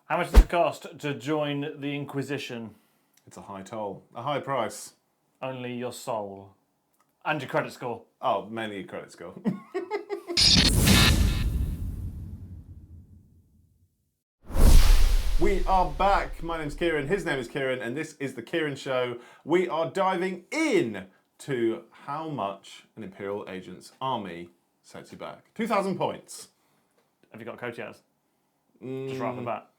How much does it cost to join the Inquisition? It's a high toll, a high price. Only your soul. And your credit score. Oh, mainly your credit score. We are back. My name's Kieran, his name is Kieran, and this is The Kieran Show. We are diving in to how much an Imperial Agents army sets you back. 2,000 points. Have you got Cotias? Just right off the bat.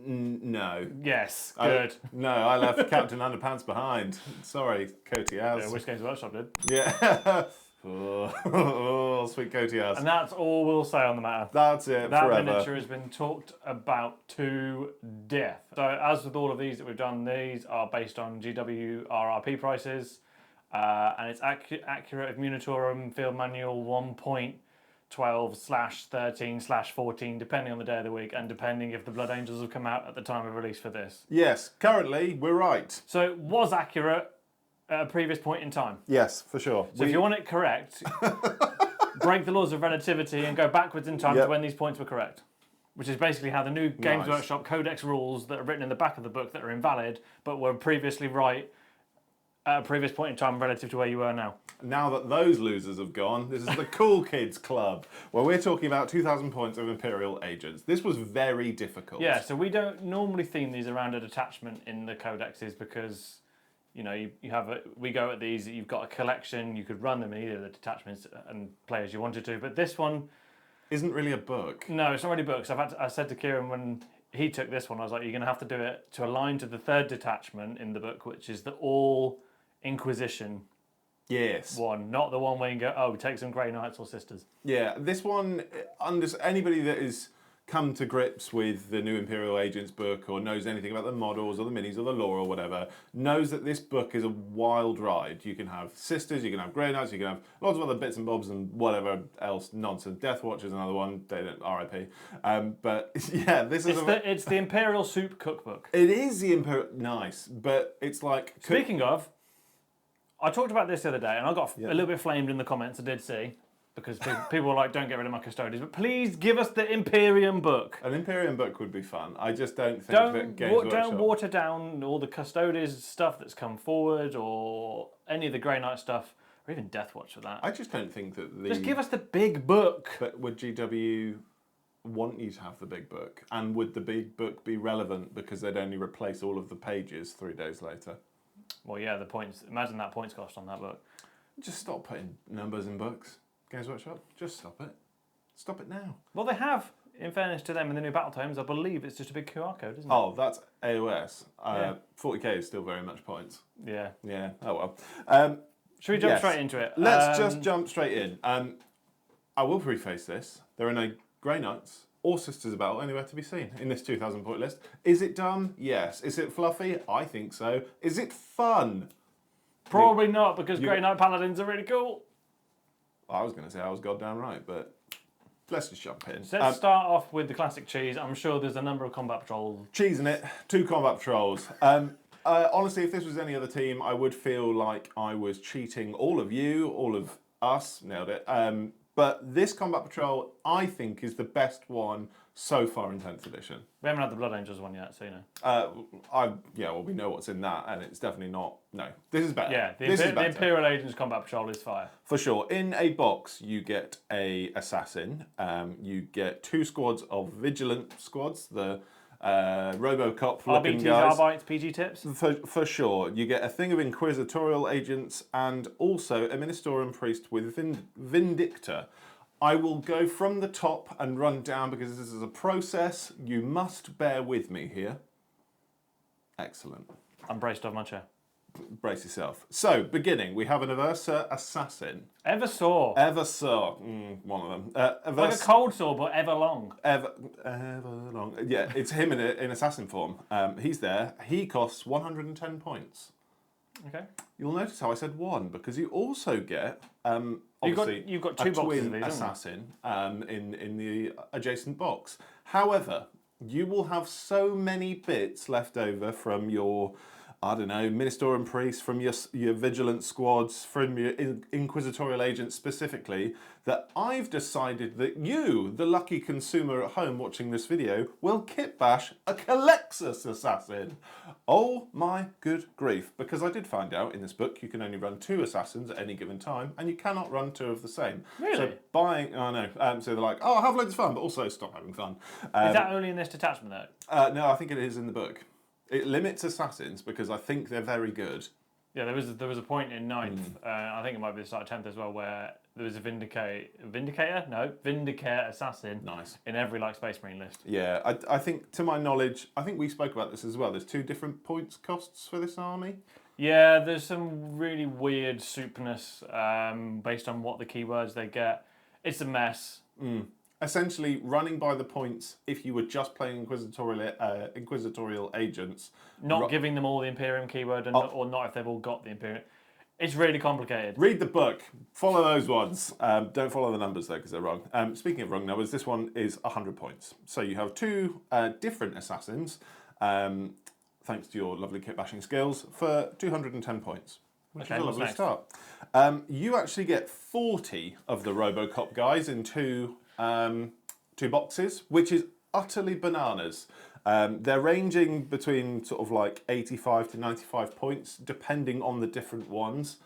No. Yes, good. I left Captain Underpants behind. Sorry, Cotias. Yeah, which Games Workshop did. Yeah. Oh, sweet Cotias. And that's all we'll say on the matter. That's it, that forever. miniature has been talked about to death. So as with all of these that we've done, these are based on GWRRP prices. And it's accurate of MUNITORUM Field Manual 1.12/13/14, depending on the day of the week and depending if the Blood Angels have come out at the time of release for this. Yes, currently we're right. So it was accurate at a previous point in time. Yes, for sure. So if you want it correct, break the laws of relativity and go backwards in time to when these points were correct. Which is basically how the new Games Workshop Codex rules that are written in the back of the book that are invalid, but were previously right at a previous point in time relative to where you were now. Now that those losers have gone, this is the Cool Kids Club, where we're talking about 2,000 points of Imperial Agents. This was very difficult. Yeah, so we don't normally theme these around a detachment in the codexes because, you know, you have we go at these, you've got a collection, you could run them in either of the detachments and play as you wanted to, but this one isn't really a book. No, it's not really books. I said to Kieran when he took this one, I was like, you're going to have to do it to align to the third detachment in the book, which is the all Inquisition one, not the one where you go, oh, take some Grey Knights or Sisters. Yeah, this one, anybody that is come to grips with the new Imperial Agents book or knows anything about the models or the minis or the lore or whatever, knows that this book is a wild ride. You can have Sisters, you can have Grey Knights, you can have lots of other bits and bobs and whatever else nonsense. Death Watch is another one, they don't, RIP. But yeah, this is... It's the Imperial Soup Cookbook. It is the Imperial... Nice, but it's like... Speaking of, I talked about this the other day and I got a little bit flamed in the comments, I did see. Because people were like, don't get rid of my Custodians. But please give us the Imperium book. An Imperium book would be fun. I just don't think that Games Workshop... Don't water down all the Custodians stuff that's come forward or any of the Grey Knight stuff, or even Death Watch for that. I just don't think that the... Just give us the big book. But would GW want you to have the big book? And would the big book be relevant because they'd only replace all of the pages 3 days later? Well, yeah, the points... Imagine that points cost on that book. Just stop putting numbers in books. Games Workshop, just stop it. Stop it now. Well, they have, in fairness to them, in the new battle tomes, I believe it's just a big QR code, isn't it? Oh, that's AOS. 40k is still very much points. Yeah. Yeah, oh well. Should we jump straight into it? Let's just jump straight in. I will preface this. There are no Grey Knights or Sisters of Battle anywhere to be seen in this 2,000 point list. Is it dumb? Yes. Is it fluffy? I think so. Is it fun? Probably not, because Grey Knight Paladins are really cool. I was going to say I was goddamn right, but let's just jump in. So let's start off with the classic cheese. I'm sure there's a number of combat patrols. Cheese in it, 2 combat patrols. Honestly, if this was any other team, I would feel like I was cheating all of you, all of us, nailed it. But this combat patrol, I think, is the best one so far in 10th edition. We haven't had the Blood Angels one yet, so you know. Well, we know what's in that, and it's definitely not... No, this is better. Yeah, the Imperial Agents combat patrol is fire. For sure. In a box, you get a assassin. You get 2 squads of vigilant squads, the Robocop-looking guys. RBTs, Arbites, PG tips? For sure. You get a thing of Inquisitorial Agents and also a Ministerium Priest with Vindictor. I will go from the top and run down because this is a process. You must bear with me here. Excellent. I'm braced off my chair. Brace yourself. So, beginning, we have an Aversa Assassin. Eversaw. Eversaw. One of them. Like a cold saw, but ever long. Ever long. Yeah, it's him in assassin form. He's there. He costs 110 points. Okay. You'll notice how I said 1 because you also get obviously you've got 2 boxes of these, assassin in the adjacent box. However, you will have so many bits left over from your I don't know, Ministerium priests, from your vigilance squads, from your inquisitorial agents specifically, that I've decided that you, the lucky consumer at home watching this video, will kit bash a Calexus assassin. Oh my good grief. Because I did find out in this book you can only run 2 assassins at any given time, and you cannot run 2 of the same. Really? So buying, oh no, so they're like, oh, have loads of fun, but also stop having fun. Is that only in this detachment though? No, I think it is in the book. It limits assassins because I think they're very good. Yeah, there was a point in 9th, I think it might be the start of 10th as well, where there was a Vindicator assassin Nice. in every like Space Marine list. Yeah, I think, to my knowledge, I think we spoke about this as well. There's 2 different points costs for this army. Yeah, there's some really weird soupness based on what the keywords they get. It's a mess. Essentially, running by the points, if you were just playing inquisitorial agents. Not giving them all the Imperium keyword, or not if they've all got the Imperium. It's really complicated. Read the book. Follow those ones. Don't follow the numbers though, because they're wrong. Speaking of wrong numbers, this one is 100 points. So you have 2 different assassins, thanks to your lovely kit bashing skills, for 210 points. Which is a lovely start. You actually get 40 of the Robocop guys in 2 boxes, which is utterly bananas. They're ranging between sort of like 85 to 95 points, depending on the different ones.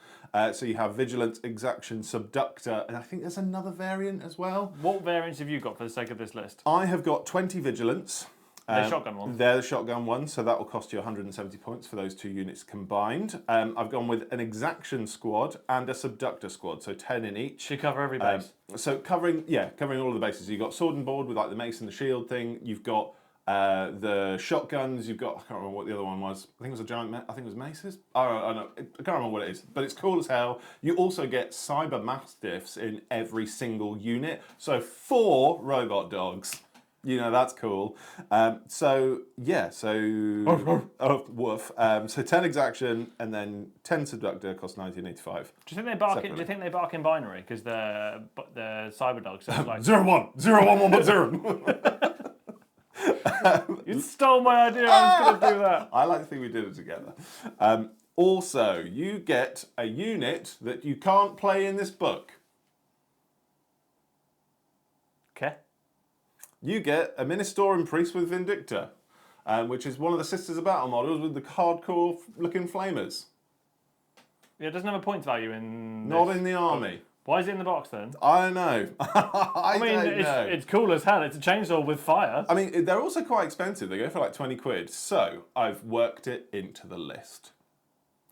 So you have Vigilance, Exaction, Subductor, and I think there's another variant as well. What variants have you got for the sake of this list? I have got 20 Vigilance. They're shotgun ones? They're the shotgun ones, so that will cost you 170 points for those 2 units combined. I've gone with an Exaction squad and a Subductor squad, so 10 in each. To cover every base? So covering all of the bases. You've got sword and board with like the mace and the shield thing. You've got the shotguns. You've got, I can't remember what the other one was. I think it was a giant, I think it was maces. I can't remember what it is, but it's cool as hell. You also get cyber mastiffs in every single unit. So 4 robot dogs. You know, that's cool. So 10 Exaction and then 10 Subductor cost 1985. Do you think they bark? Do you think they bark in binary because they're cyber dogs? So it's like 0-1, 0-1-1-0. You stole my idea. I was going to do that. I like to think we did it together. Also, you get a unit that you can't play in this book. Okay. You get a Ministerium priest with Vindictor, which is one of the Sisters of Battle models with the hardcore looking flamers. Yeah, it doesn't have a points value in. Not in the army. Why is it in the box then? I don't know. I mean, it's cool as hell. It's a chainsaw with fire. I mean, they're also quite expensive. They go for like 20 quid. So I've worked it into the list.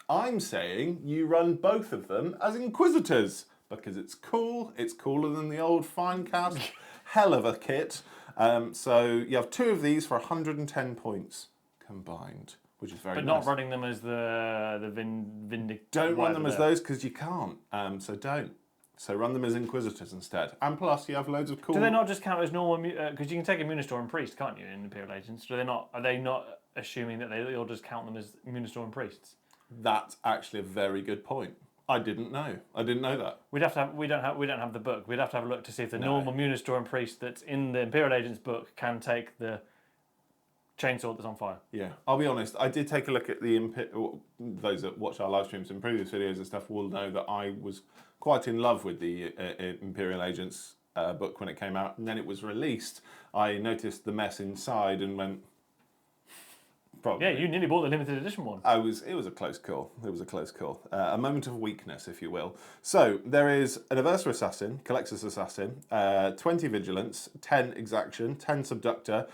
I'm saying you run both of them as Inquisitors because it's cool. It's cooler than the old Finecast. Hell of a kit. So you have 2 of these for 110 points combined, which is very nice. But not running them as the Vindictor. Don't run them as those because you can't. So don't. So run them as Inquisitors instead. And plus, you have loads of cool. Do they not just count as normal? Because you can take a Munitorum priest, can't you, in Imperial Agents? Do they not? Are they not assuming that they'll just count them as Munitorum priests? That's actually a very good point. I didn't know. I didn't know that. We don't have the book. We'd have to have a look to see if the normal Munitorum priest that's in the Imperial Agents book can take the chainsaw that's on fire. Yeah, I'll be honest. I did take a look at the those that watch our live streams and previous videos and stuff will know that I was quite in love with the Imperial Agents book when it came out, and then it was released. I noticed the mess inside and went. Probably. Yeah, you nearly bought the limited edition one. It was a close call. It was a close call. A moment of weakness, if you will. So there is an Aversa Assassin, Calexus Assassin, 20 Vigilance, 10 Exaction, 10 Subductor,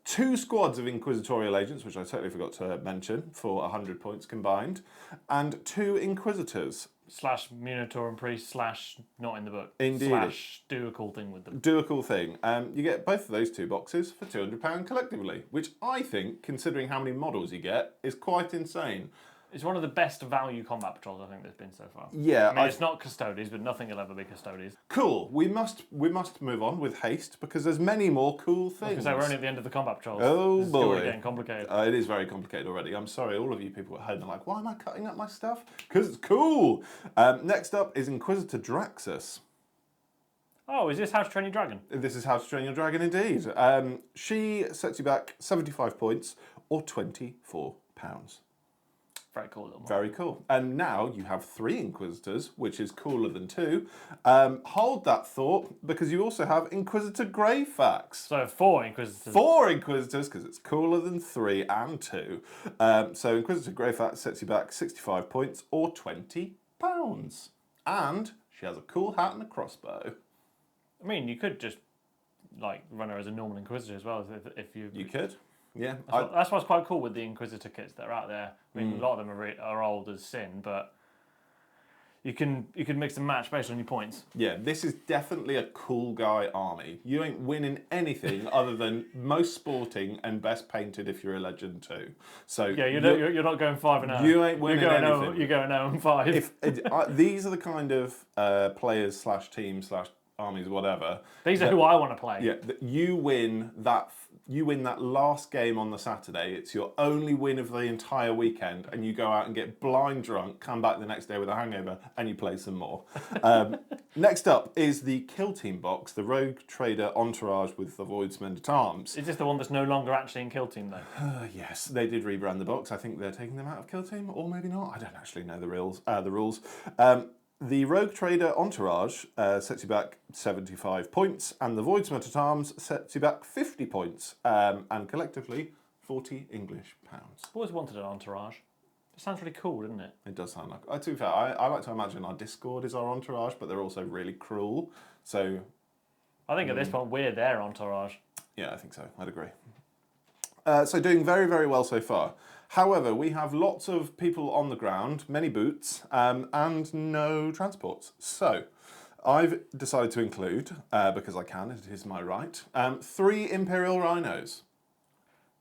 2 squads of Inquisitorial Agents, which I totally forgot to mention, for 100 points combined, and 2 Inquisitors. / Munitorum priest / not in the book. Indeed. / do a cool thing with them. Do a cool thing. You get both of those 2 boxes for £200 collectively, which I think, considering how many models you get, is quite insane. It's one of the best value combat patrols I think there's been so far. Yeah, I mean, it's not Custodes, but nothing will ever be Custodes. Cool. We must move on with haste because there's many more cool things. Because we're only at the end of the combat patrols. Oh this is boy, already getting complicated. It is very complicated already. I'm sorry, all of you people at home are like, why am I cutting up my stuff? Because it's cool. Next up is Inquisitor Draxus. Oh, is this How to Train Your Dragon? This is How to Train Your Dragon, indeed. She sets you back 75 points or £24. very cool little model. Very cool. And now you have 3 Inquisitors, which is cooler than 2. Hold that thought, because you also have Inquisitor Greyfax. So 4 Inquisitors. 4 Inquisitors, because it's cooler than 3 and 2. So Inquisitor Greyfax sets you back 65 points or £20. And she has a cool hat and a crossbow. I mean, you could just like run her as a normal Inquisitor as well if you. You could. Yeah, that's what's quite cool with the Inquisitor kits that are out there. I mean, a lot of them are old as sin, but you can mix and match based on your points. Yeah, this is definitely a cool guy army. You ain't winning anything other than most sporting and best painted if you're a legend too. So yeah, you're not going 5-0. You ain't winning anything. You're going 0-5. These are the kind of players / teams / armies, whatever. These are who I want to play. Yeah, you win that. You win that last game on the Saturday. It's your only win of the entire weekend, and you go out and get blind drunk, come back the next day with a hangover, and you play some more. Next up is the Kill Team box, the Rogue Trader Entourage with the Void's Men-at-Arms. Is this the one that's no longer actually in Kill Team, though? Yes, they did rebrand the box. I think they're taking them out of Kill Team, or maybe not. I don't actually know the rules. The Rogue Trader Entourage sets you back 75 points, and the Void's Men-at-Arms sets you back 50 points, and collectively 40 English pounds. I've always wanted an Entourage. It sounds really cool, doesn't it? It does sound like. To be fair, I like to imagine our Discord is our Entourage, but they're also really cruel. So I think at this point we're their Entourage. yeah, I think so. I'd agree. So doing very, very well so far. However, we have lots of people on the ground, many boots, and no transports. So I've decided to include, because I can, it is my right, 3 Imperial Rhinos.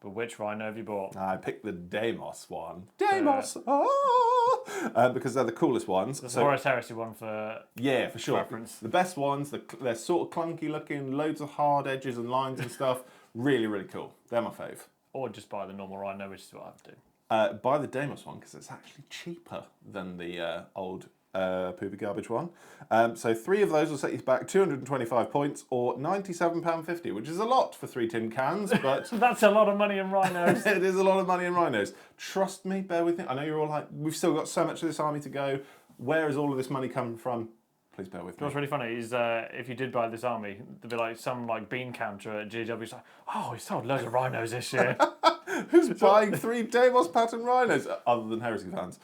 But which Rhino have you bought? I picked the Deimos one. Deimos! Because they're the coolest ones. The Horus Heresy one for yeah, for sure. reference. The best ones, they're sort of clunky looking, loads of hard edges and lines and stuff. Really, really cool. They're my fave. Or just buy the normal Rhino, which is what I have to do. Buy the Deimos one because it's actually cheaper than the old poopy garbage one. So 3 of those will set you back 225 points or £97.50, which is a lot for 3 tin cans, but that's a lot of money in Rhinos. it is a lot of money in Rhinos. Trust me, bear with me. I know you're all like, we've still got so much of this army to go. Where is all of this money coming from? Please bear with me. What's really funny is if you did buy this army, there'd be like some bean counter at GW. It's like, oh, we sold loads of Rhinos this year. Who's buying 3 Deimos pattern Rhinos other than Heresy fans?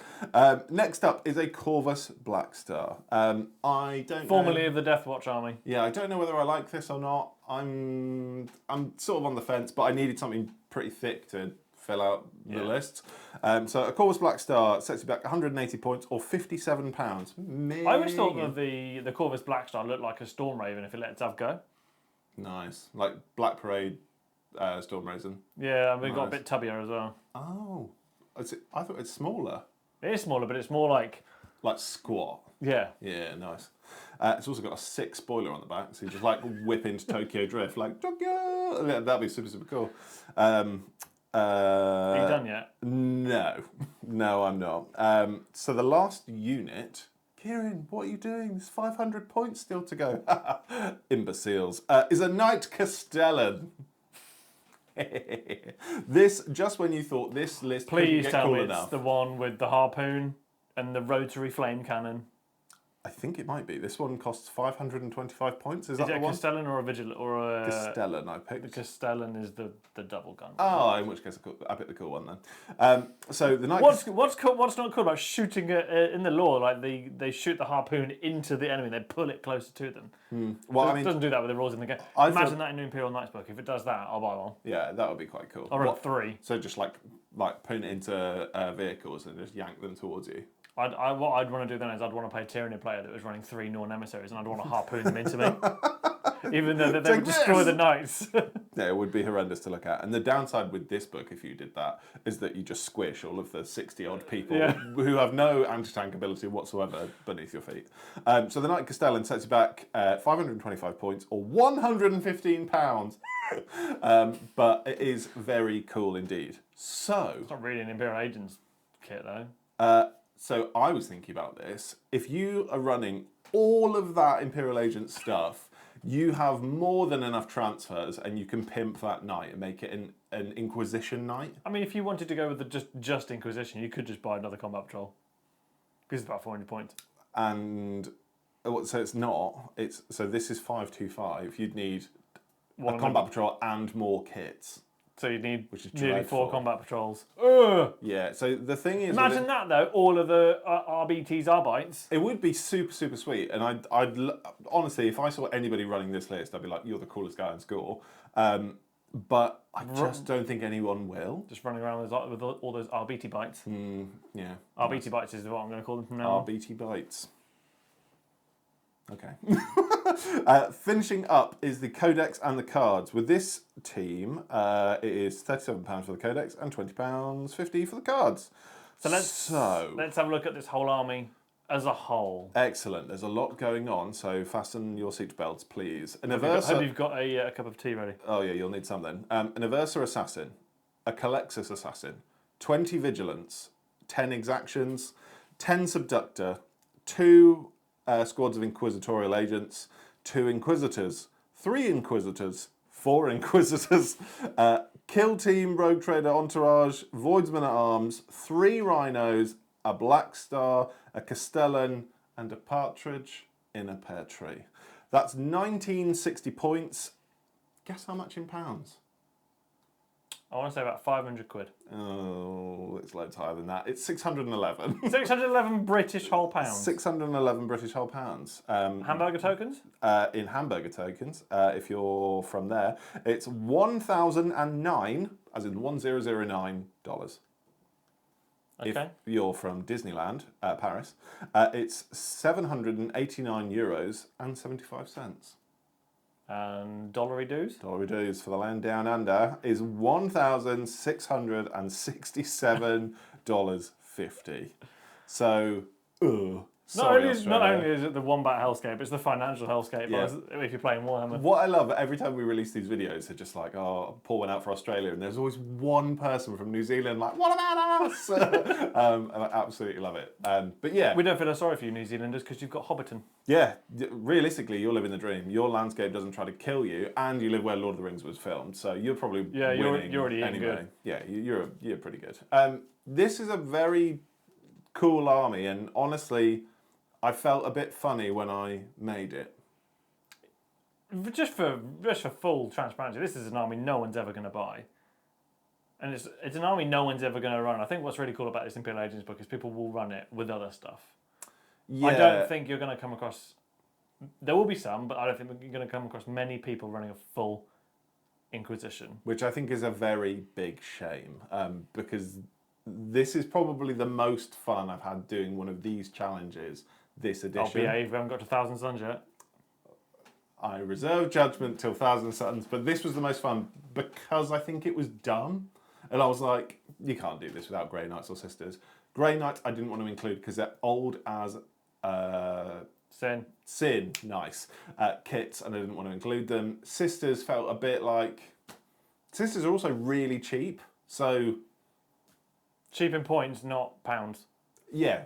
Next up is a Corvus Blackstar. I don't Formerly know. of the Death Watch army. Yeah, I don't know whether I like this or not. I'm sort of on the fence, but I needed something pretty thick to fill out the list. So a Corvus Blackstar sets you back 180 points or £57. I always thought that the Corvus Blackstar looked like a Storm Raven if it let itself go. Nice, like Black Parade Storm Raisin. Yeah, I mean, it got a bit tubbier as well. Oh, I thought it's smaller. It is smaller, but it's more like squat. Yeah. Yeah, nice. It's also got a 6 spoiler on the back, so you just whip into Tokyo Drift, like Tokyo. That'd be super, super cool. Are you done yet? No, I'm not. So the last unit, Kieran, what are you doing? There's 500 points still to go. Imbeciles. Is a Knight Castellan. This, just when you thought this list couldn't Please get tell cool me enough. it's the one with the harpoon and the rotary flame cannon. I think it might be. This one costs 525 points. Is that Is it the a one? Castellan or a Vigilant or a Castellan, I picked. The Castellan is the double gun. Oh, in which case I picked the cool one then. So the Knight. What's not cool about shooting in the lore? Like they shoot the harpoon into the enemy, they pull it closer to them. Well, It doesn't do that with the rules in the game. Imagine that in the Imperial Knights book. If it does that, I'll buy one. Yeah, that would be quite cool. I'll run 3. So just like putting it into vehicles and just yank them towards you. What I'd want to do then is I'd want to play a Tyranny player that was running 3 Norn emissaries, and I'd want to harpoon them into me. Even though they would destroy the knights. Yeah, it would be horrendous to look at. And the downside with this book, if you did that, is that you just squish all of the 60-odd people who have no anti-tank ability whatsoever beneath your feet. So the Knight Castellan sets you back 525 points or £115. But it is very cool indeed. So It's not really an Imperial Agents kit though. So I was thinking about this. If you are running all of that Imperial Agent stuff, You have more than enough transfers, and you can pimp that knight and make it an Inquisition knight. I mean, if you wanted to go with the just Inquisition, you could just buy another combat patrol. Because it's about 400 points. And so it's not. So this is 525. You'd need a combat patrol and more kits. So you'd need which is nearly 4 dreadful. Combat Patrols. Ugh! Yeah, so the thing is... Imagine that, though, all of the RBTs, Arbites. It would be super, super sweet. And I'd honestly, if I saw anybody running this list, I'd be like, you're the coolest guy in school. But I just don't think anyone will. Just running around with all those RBT bites. Yeah. RBT bites is what I'm going to call them from now on. RBT bites. Okay. Finishing up is the Codex and the cards. With this team, it is £37 for the Codex and £20.50 for the cards. So let's have a look at this whole army as a whole. Excellent. There's a lot going on, so fasten your seatbelts, please. I hope you've got a cup of tea ready. Oh yeah, you'll need some then. An Aversa Assassin, a Calexis Assassin, 20 Vigilance, 10 Exactions, 10 Subductor, 2 squads of Inquisitorial Agents, 2 Inquisitors, 3 Inquisitors, 4 Inquisitors, Kill Team, Rogue Trader, Entourage, Voidsman at Arms, 3 Rhinos, a Blackstar, a Castellan, and a Partridge in a Pear Tree. That's 1960 points. Guess how much in pounds? I want to say about 500 quid. Oh, it's loads higher than that. It's 611. 611 British whole pounds. 611 British whole pounds. Hamburger tokens? In hamburger tokens, if you're from there, it's 1,009, as in $1,009. Okay. If you're from Disneyland, Paris, it's €789 and 75 cents. And dollary dues? Dollary dues for the land down under is $1,667.50. So, Not only is it the wombat hellscape, it's the financial hellscape if you're playing Warhammer. What I love, every time we release these videos, they're just like, oh, pour one out for Australia, and there's always one person from New Zealand like, what about us? And I absolutely love it. But yeah. We don't feel sorry for you New Zealanders because you've got Hobbiton. Yeah, realistically, you're living the dream. Your landscape doesn't try to kill you, and you live where Lord of the Rings was filmed, so you're probably winning you're already anyway. good. Yeah, you're pretty good. This is a very cool army, and honestly, I felt a bit funny when I made it. Just for full transparency, this is an army no one's ever going to buy. And it's an army no one's ever going to run. I think what's really cool about this Imperial Agents book is people will run it with other stuff. Yeah. I don't think you're going to come across... There will be some, but I don't think you're going to come across many people running a full Inquisition. Which I think is a very big shame, because this is probably the most fun I've had doing one of these challenges this edition. I'll behave, we haven't got to 1,000 Suns yet. I reserve judgment till 1,000 Suns, but this was the most fun because I think it was dumb. And I was like, you can't do this without Grey Knights or Sisters. Grey Knights I didn't want to include because they're old as Sin, nice. Kits, and I didn't want to include them. Sisters felt a bit like... Sisters are also really cheap, so... Cheap in points, not pounds. Yeah,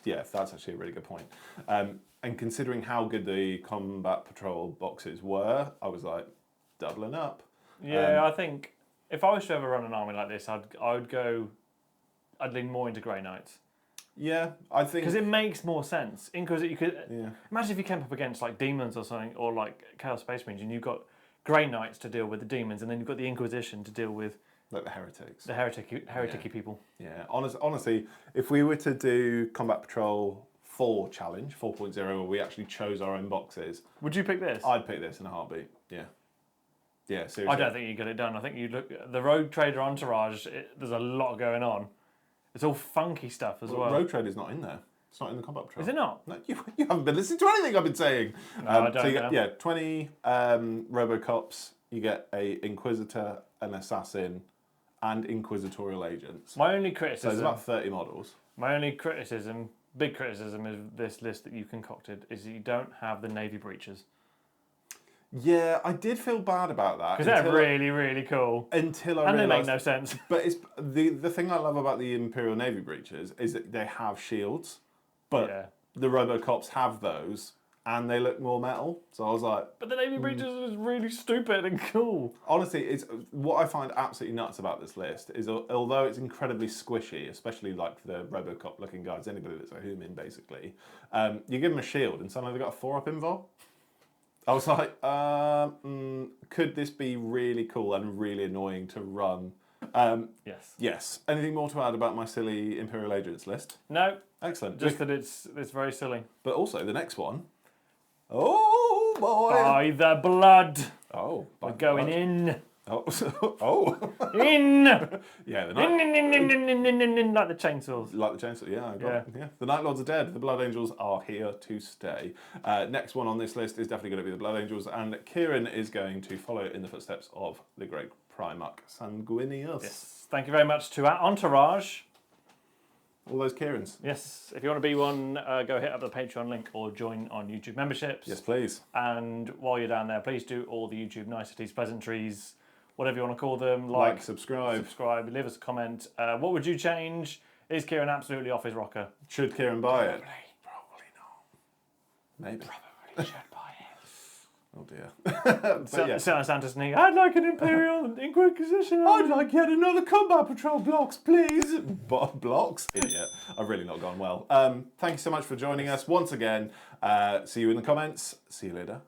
that's actually a really good point. And considering how good the Combat Patrol boxes were, I was like, doubling up. Yeah, I think if I was to ever run an army like this, I'd lean more into Grey Knights. Yeah, I think... Because it makes more sense. Imagine if you came up against like demons or something, or like Chaos Space Marines, and you've got Grey Knights to deal with the demons, and then you've got the Inquisition to deal with... Like the heretics. The heretic-y people. Yeah, honestly, if we were to do Combat Patrol 4 challenge, 4.0, where we actually chose our own boxes... Would you pick this? I'd pick this in a heartbeat, yeah. Yeah, seriously. I don't think you get it done. I think you look... The Rogue Trader Entourage, there's a lot going on. It's all funky stuff as well. Rogue Trader's not in there. It's not in the Combat Patrol. Is it not? No, you haven't been listening to anything I've been saying. No, I don't so you get, 20 Robocops, you get a Inquisitor, an Assassin, and Inquisitorial Agents. My only criticism... So there's about 30 models. My only criticism, big criticism of this list that you concocted is that you don't have the Navy breaches. Yeah, I did feel bad about that. Because they're really, really cool. Until I realised... And they make no sense. But it's the thing I love about the Imperial Navy breaches is that they have shields, but the Robocops have those, and they look more metal. So I was like, But the Navy Breaches is really stupid and cool. honestly, it's what I find absolutely nuts about this list is although it's incredibly squishy, especially like the Robocop looking guys, anybody that's a human basically, you give them a shield and suddenly they've got a 4-up invul. I was like, could this be really cool and really annoying to run? Yes. Yes. Anything more to add about my silly Imperial Agents list? No. Excellent. Just that it's very silly. But also the next one. Oh boy! By the blood. Oh, We're going in. Oh, oh. In. Yeah, the In, like the chainsaws. like the chainsaw. Yeah, I got it. Yeah. The Night Lords are dead. The Blood Angels are here to stay. Next one on this list is definitely going to be the Blood Angels, and Kieran is going to follow in the footsteps of the great Primarch Sanguinius. Yes. Thank you very much to our Entourage. All those Kierans. Yes. If you want to be one, go hit up the Patreon link or join on YouTube memberships. Yes, please. And while you're down there, please do all the YouTube niceties, pleasantries, whatever you want to call them. Like, subscribe, leave us a comment. What would you change? Is Kieran absolutely off his rocker? Should Kieran buy it? Probably not. Maybe. Probably should buy it. Oh dear. Santa's sneak. I'd like an Imperial Inquisition. I'd like yet another combat patrol blocks, please. Blocks? Idiot. I've really not gone well. Thank you so much for joining us once again. See you in the comments. See you later.